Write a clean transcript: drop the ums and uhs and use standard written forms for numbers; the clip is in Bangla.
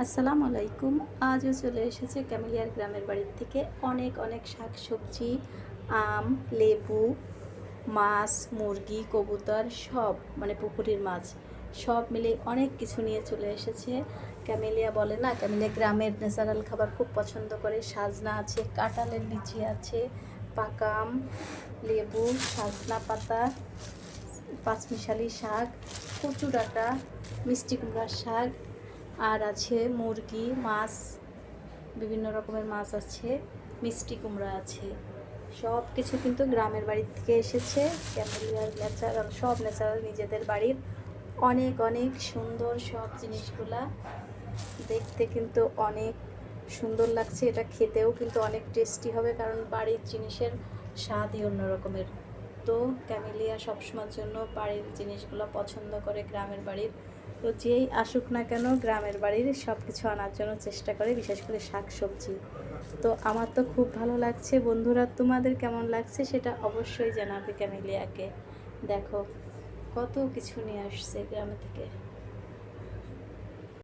আসসালামু আলাইকুম। আজও চলে এসেছে ক্যামেলিয়ার গ্রামের বাড়ির থেকে অনেক অনেক শাকসবজি, আম, লেবু, মাছ, মুরগি, কবুতর সব মানে পুকুরের মাছ সব মিলে অনেক কিছু নিয়ে চলে এসেছে। ক্যামেলিয়া বলে না, ক্যামেলিয়া গ্রামের ন্যাচারাল খাবার খুব পছন্দ করে। সাজনা আছে, কাঁঠালের লিচি আছে, পাকা আম, লেবু, সাজনা পাতা, পাঁচমিশালি শাক, কচু ডাঁটা, মিষ্টি কুমড়ার শাক, আর আছে মুরগি, মাছ, বিভিন্ন রকমের মাছ আছে, মিষ্টি কুমড়া আছে। সব কিছু কিন্তু গ্রামের বাড়ির থেকে এসেছে। ক্যামেলিয়ার ন্যাচারাল, সব ন্যাচারাল নিজেদের বাড়ির। অনেক অনেক সুন্দর সব জিনিসগুলা দেখতে কিন্তু অনেক সুন্দর লাগছে। এটা খেতেও কিন্তু অনেক টেস্টি হবে, কারণ বাড়ির জিনিসের স্বাদই অন্য রকমের। তো ক্যামেলিয়া সবসময়ের জন্য বাড়ির জিনিসগুলো পছন্দ করে, গ্রামের বাড়ির। তো যেই আসুক না কেন গ্রামের বাড়ির সব কিছু আনার জন্য চেষ্টা করে, বিশেষ করে শাক সবজি। তো আমার তো খুব ভালো লাগছে। বন্ধুরা, তোমাদের কেমন লাগছে সেটা অবশ্যই জানাবে ক্যামেলিয়াকে। দেখো কত কিছু নিয়ে আসছে গ্রামে থেকে।